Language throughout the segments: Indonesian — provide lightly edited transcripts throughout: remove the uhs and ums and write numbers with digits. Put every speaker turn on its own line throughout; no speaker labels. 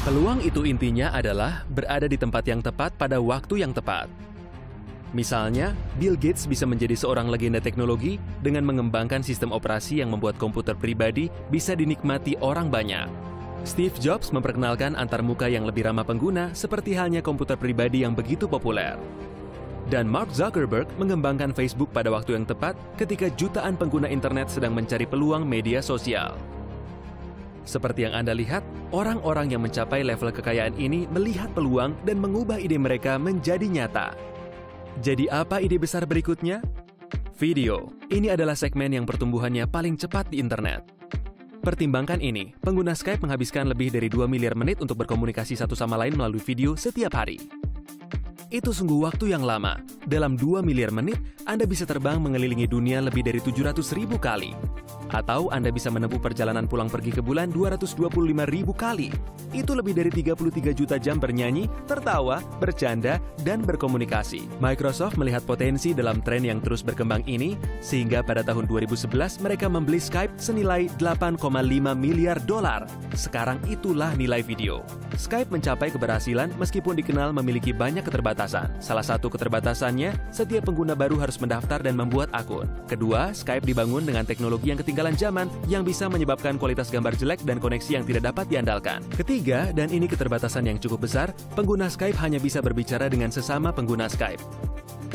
Peluang itu intinya adalah berada di tempat yang tepat pada waktu yang tepat. Misalnya, Bill Gates bisa menjadi seorang legenda teknologi dengan mengembangkan sistem operasi yang membuat komputer pribadi bisa dinikmati orang banyak. Steve Jobs memperkenalkan antarmuka yang lebih ramah pengguna seperti halnya komputer pribadi yang begitu populer. Dan Mark Zuckerberg mengembangkan Facebook pada waktu yang tepat ketika jutaan pengguna internet sedang mencari peluang media sosial. Seperti yang Anda lihat, orang-orang yang mencapai level kekayaan ini melihat peluang dan mengubah ide mereka menjadi nyata. Jadi apa ide besar berikutnya? Video. Ini adalah segmen yang pertumbuhannya paling cepat di internet. Pertimbangkan ini, pengguna Skype menghabiskan lebih dari 2 miliar menit untuk berkomunikasi satu sama lain melalui video setiap hari. Itu sungguh waktu yang lama. Dalam 2 miliar menit, Anda bisa terbang mengelilingi dunia lebih dari 700.000 kali. Atau Anda bisa menempuh perjalanan pulang pergi ke bulan 225.000 kali. Itu lebih dari 33 juta jam bernyanyi, tertawa, bercanda, dan berkomunikasi. Microsoft melihat potensi dalam tren yang terus berkembang ini, sehingga pada tahun 2011 mereka membeli Skype senilai $8,5 miliar. Sekarang itulah nilai video. Skype mencapai keberhasilan meskipun dikenal memiliki banyak keterbatasan. Salah satu keterbatasannya, setiap pengguna baru harus mendaftar dan membuat akun. Kedua, Skype dibangun dengan teknologi yang ketinggalan zaman yang bisa menyebabkan kualitas gambar jelek dan koneksi yang tidak dapat diandalkan. Ketiga, dan ini keterbatasan yang cukup besar, pengguna Skype hanya bisa berbicara dengan sesama pengguna Skype.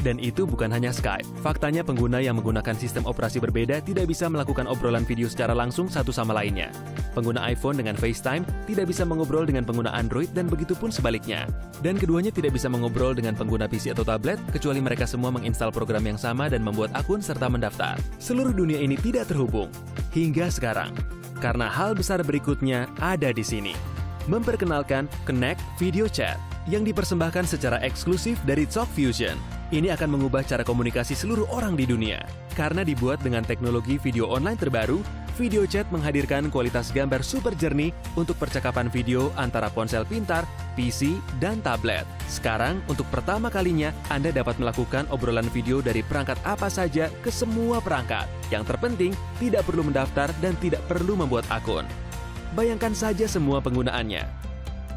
Dan itu bukan hanya Skype. Faktanya pengguna yang menggunakan sistem operasi berbeda tidak bisa melakukan obrolan video secara langsung satu sama lainnya. Pengguna iPhone dengan FaceTime tidak bisa mengobrol dengan pengguna Android dan begitu pun sebaliknya. Dan keduanya tidak bisa mengobrol dengan pengguna PC atau tablet kecuali mereka semua menginstal program yang sama dan membuat akun serta mendaftar. Seluruh dunia ini tidak terhubung hingga sekarang. Karena hal besar berikutnya ada di sini. Memperkenalkan Connect Video Chat yang dipersembahkan secara eksklusif dari TalkFusion. Ini akan mengubah cara komunikasi seluruh orang di dunia. Karena dibuat dengan teknologi video online terbaru, video chat menghadirkan kualitas gambar super jernih untuk percakapan video antara ponsel pintar, PC, dan tablet. Sekarang, untuk pertama kalinya, Anda dapat melakukan obrolan video dari perangkat apa saja ke semua perangkat. Yang terpenting, tidak perlu mendaftar dan tidak perlu membuat akun. Bayangkan saja semua penggunaannya.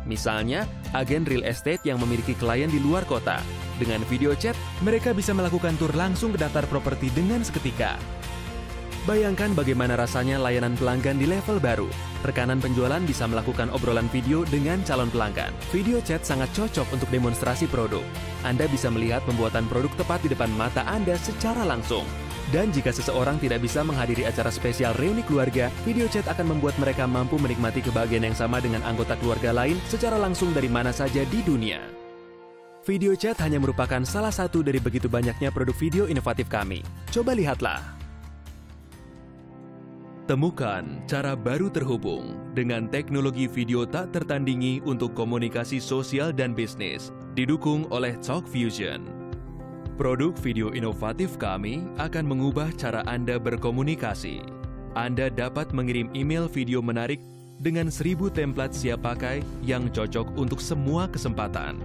Misalnya, agen real estate yang memiliki klien di luar kota. Dengan video chat, mereka bisa melakukan tur langsung ke daftar properti dengan seketika. Bayangkan bagaimana rasanya layanan pelanggan di level baru. Rekanan penjualan bisa melakukan obrolan video dengan calon pelanggan. Video chat sangat cocok untuk demonstrasi produk. Anda bisa melihat pembuatan produk tepat di depan mata Anda secara langsung. Dan jika seseorang tidak bisa menghadiri acara spesial reuni keluarga, video chat akan membuat mereka mampu menikmati kebahagiaan yang sama dengan anggota keluarga lain secara langsung dari mana saja di dunia. Video chat hanya merupakan salah satu dari begitu banyaknya produk video inovatif kami. Coba lihatlah. Temukan cara baru terhubung dengan teknologi video tak tertandingi untuk komunikasi sosial dan bisnis, didukung oleh TalkFusion. Produk video inovatif kami akan mengubah cara Anda berkomunikasi. Anda dapat mengirim email video menarik dengan 1000 template siap pakai yang cocok untuk semua kesempatan.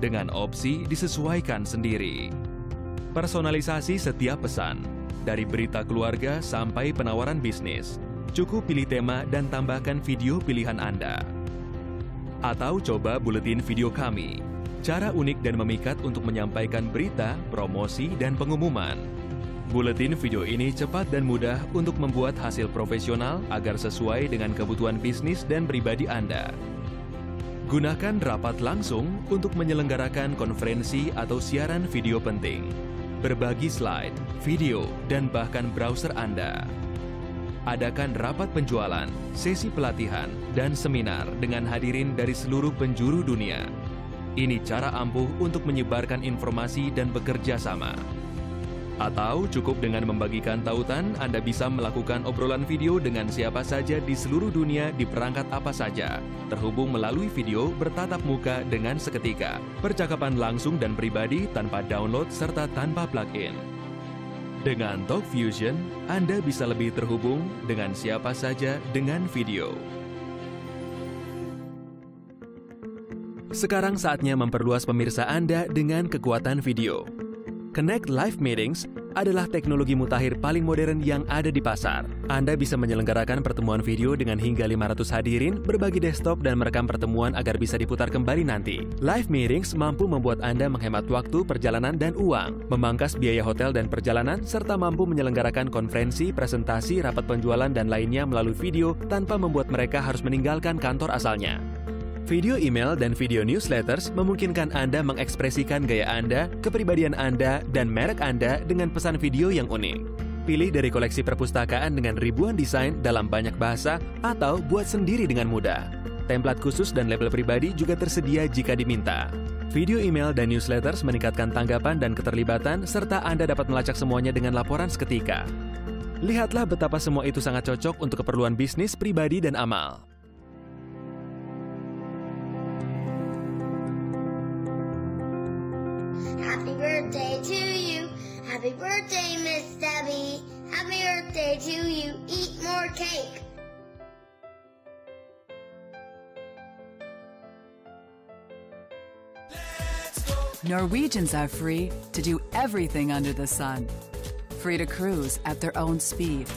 Dengan opsi disesuaikan sendiri. Personalisasi setiap pesan, dari berita keluarga sampai penawaran bisnis. Cukup pilih tema dan tambahkan video pilihan Anda. Atau coba buletin video kami. Cara unik dan memikat untuk menyampaikan berita, promosi, dan pengumuman. Buletin video ini cepat dan mudah untuk membuat hasil profesional agar sesuai dengan kebutuhan bisnis dan pribadi Anda. Gunakan rapat langsung untuk menyelenggarakan konferensi atau siaran video penting. Berbagi slide, video, dan bahkan browser Anda. Adakan rapat penjualan, sesi pelatihan, dan seminar dengan hadirin dari seluruh penjuru dunia. Ini cara ampuh untuk menyebarkan informasi dan bekerja sama. Atau cukup dengan membagikan tautan, Anda bisa melakukan obrolan video dengan siapa saja di seluruh dunia di perangkat apa saja. Terhubung melalui video bertatap muka dengan seketika. Percakapan langsung dan pribadi tanpa download serta tanpa plugin. Dengan TalkFusion, Anda bisa lebih terhubung dengan siapa saja dengan video. Sekarang saatnya memperluas pemirsa Anda dengan kekuatan video. Connect Live Meetings adalah teknologi mutakhir paling modern yang ada di pasar. Anda bisa menyelenggarakan pertemuan video dengan hingga 500 hadirin, berbagi desktop dan merekam pertemuan agar bisa diputar kembali nanti. Live Meetings mampu membuat Anda menghemat waktu, perjalanan, dan uang, memangkas biaya hotel dan perjalanan, serta mampu menyelenggarakan konferensi, presentasi, rapat penjualan, dan lainnya melalui video tanpa membuat mereka harus meninggalkan kantor asalnya. Video email dan video newsletters memungkinkan Anda mengekspresikan gaya Anda, kepribadian Anda, dan merek Anda dengan pesan video yang unik. Pilih dari koleksi perpustakaan dengan ribuan desain dalam banyak bahasa atau buat sendiri dengan mudah. Template khusus dan label pribadi juga tersedia jika diminta. Video email dan newsletters meningkatkan tanggapan dan keterlibatan, serta Anda dapat melacak semuanya dengan laporan seketika. Lihatlah betapa semua itu sangat cocok untuk keperluan bisnis, pribadi, dan amal.
Happy birthday to you. Happy birthday, Miss Debbie. Happy birthday to you. Eat more cake.
Norwegians are free to do everything under the sun. Free to cruise at their own speed.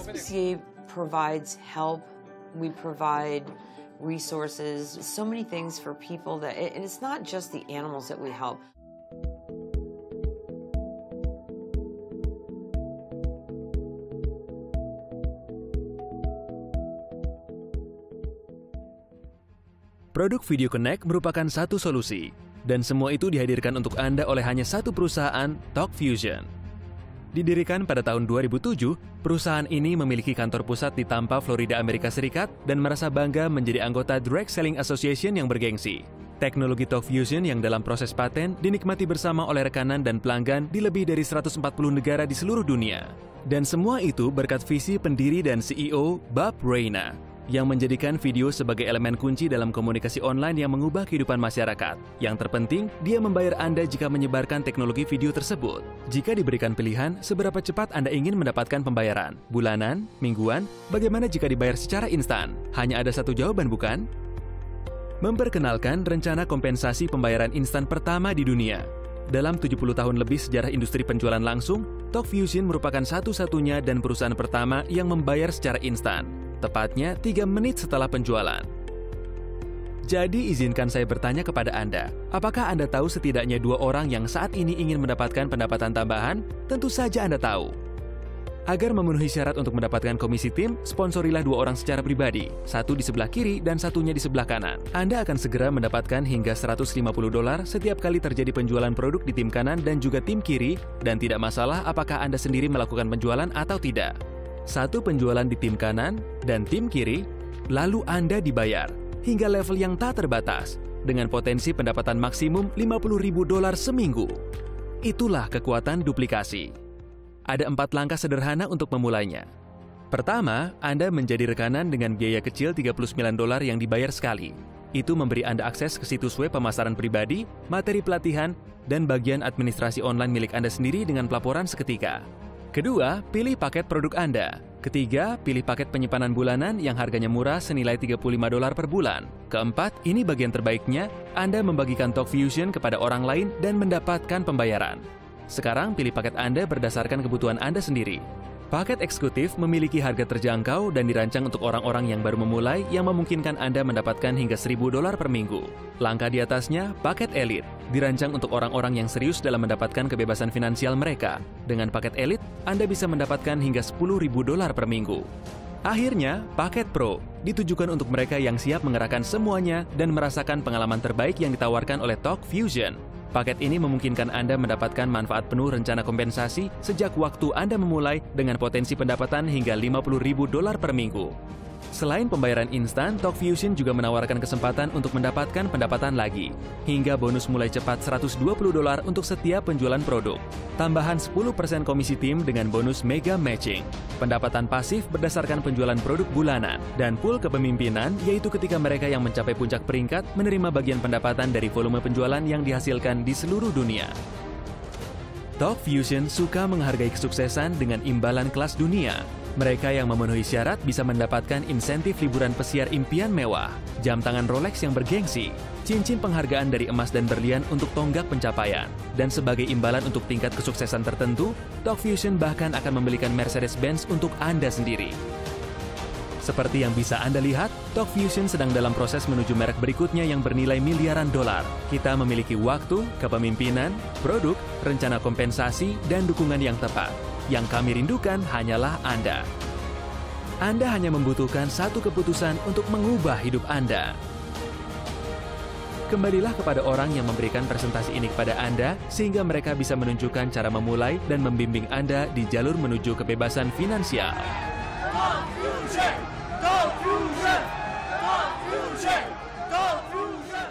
SPCA provides help. We provide resources, so many things for people that, and it's not just the animals that we help.
Produk Video Connect merupakan satu solusi, dan semua itu dihadirkan untuk Anda oleh hanya satu perusahaan, TalkFusion. Didirikan pada tahun 2007, perusahaan ini memiliki kantor pusat di Tampa, Florida, Amerika Serikat, dan merasa bangga menjadi anggota Direct Selling Association yang bergengsi. Teknologi TalkFusion yang dalam proses paten dinikmati bersama oleh rekanan dan pelanggan di lebih dari 140 negara di seluruh dunia. Dan semua itu berkat visi pendiri dan CEO Bob Reyna, yang menjadikan video sebagai elemen kunci dalam komunikasi online yang mengubah kehidupan masyarakat. Yang terpenting, dia membayar Anda jika menyebarkan teknologi video tersebut. Jika diberikan pilihan, seberapa cepat Anda ingin mendapatkan pembayaran? Bulanan? Mingguan? Bagaimana jika dibayar secara instan? Hanya ada satu jawaban, bukan? Memperkenalkan rencana kompensasi pembayaran instan pertama di dunia. Dalam 70 tahun lebih sejarah industri penjualan langsung, TalkFusion merupakan satu-satunya dan perusahaan pertama yang membayar secara instan. Tepatnya 3 menit setelah penjualan. Jadi izinkan saya bertanya kepada Anda, apakah Anda tahu setidaknya 2 orang yang saat ini ingin mendapatkan pendapatan tambahan? Tentu saja Anda tahu. Agar memenuhi syarat untuk mendapatkan komisi tim, sponsorilah 2 orang secara pribadi, satu di sebelah kiri dan satunya di sebelah kanan. Anda akan segera mendapatkan hingga $150 setiap kali terjadi penjualan produk di tim kanan dan juga tim kiri, dan tidak masalah apakah Anda sendiri melakukan penjualan atau tidak. Satu penjualan di tim kanan dan tim kiri, lalu Anda dibayar hingga level yang tak terbatas dengan potensi pendapatan maksimum $50.000 seminggu. Itulah kekuatan duplikasi. Ada 4 langkah sederhana untuk memulainya. Pertama, Anda menjadi rekanan dengan biaya kecil $39 yang dibayar sekali. Itu memberi Anda akses ke situs web pemasaran pribadi, materi pelatihan, dan bagian administrasi online milik Anda sendiri dengan pelaporan seketika. Kedua, pilih paket produk Anda. Ketiga, pilih paket penyimpanan bulanan yang harganya murah senilai $35 per bulan. Keempat, ini bagian terbaiknya, Anda membagikan TalkFusion kepada orang lain dan mendapatkan pembayaran. Sekarang pilih paket Anda berdasarkan kebutuhan Anda sendiri. Paket eksekutif memiliki harga terjangkau dan dirancang untuk orang-orang yang baru memulai yang memungkinkan Anda mendapatkan hingga $1.000 per minggu. Langkah di atasnya, paket elit, dirancang untuk orang-orang yang serius dalam mendapatkan kebebasan finansial mereka. Dengan paket elit, Anda bisa mendapatkan hingga $10.000 per minggu. Akhirnya, paket pro, ditujukan untuk mereka yang siap mengerahkan semuanya dan merasakan pengalaman terbaik yang ditawarkan oleh TalkFusion. Paket ini memungkinkan Anda mendapatkan manfaat penuh rencana kompensasi sejak waktu Anda memulai dengan potensi pendapatan hingga $50.000 per minggu. Selain pembayaran instan, TalkFusion juga menawarkan kesempatan untuk mendapatkan pendapatan lagi, hingga bonus mulai cepat $120 untuk setiap penjualan produk. Tambahan 10% komisi tim dengan bonus mega matching. Pendapatan pasif berdasarkan penjualan produk bulanan, dan pool kepemimpinan yaitu ketika mereka yang mencapai puncak peringkat menerima bagian pendapatan dari volume penjualan yang dihasilkan di seluruh dunia. Talk Fusion suka menghargai kesuksesan dengan imbalan kelas dunia. Mereka yang memenuhi syarat bisa mendapatkan insentif liburan pesiar impian mewah, jam tangan Rolex yang bergengsi, cincin penghargaan dari emas dan berlian untuk tonggak pencapaian. Dan sebagai imbalan untuk tingkat kesuksesan tertentu, Talk Fusion bahkan akan membelikan Mercedes-Benz untuk Anda sendiri. Seperti yang bisa Anda lihat, Talk Fusion sedang dalam proses menuju merek berikutnya yang bernilai miliaran dolar. Kita memiliki waktu, kepemimpinan, produk, rencana kompensasi, dan dukungan yang tepat. Yang kami rindukan hanyalah Anda. Anda hanya membutuhkan satu keputusan untuk mengubah hidup Anda. Kembalilah kepada orang yang memberikan presentasi ini kepada Anda, sehingga mereka bisa menunjukkan cara memulai dan membimbing Anda di jalur menuju kebebasan finansial.
Talk Fusion! Talk Fusion! Talk Fusion! Talk Fusion!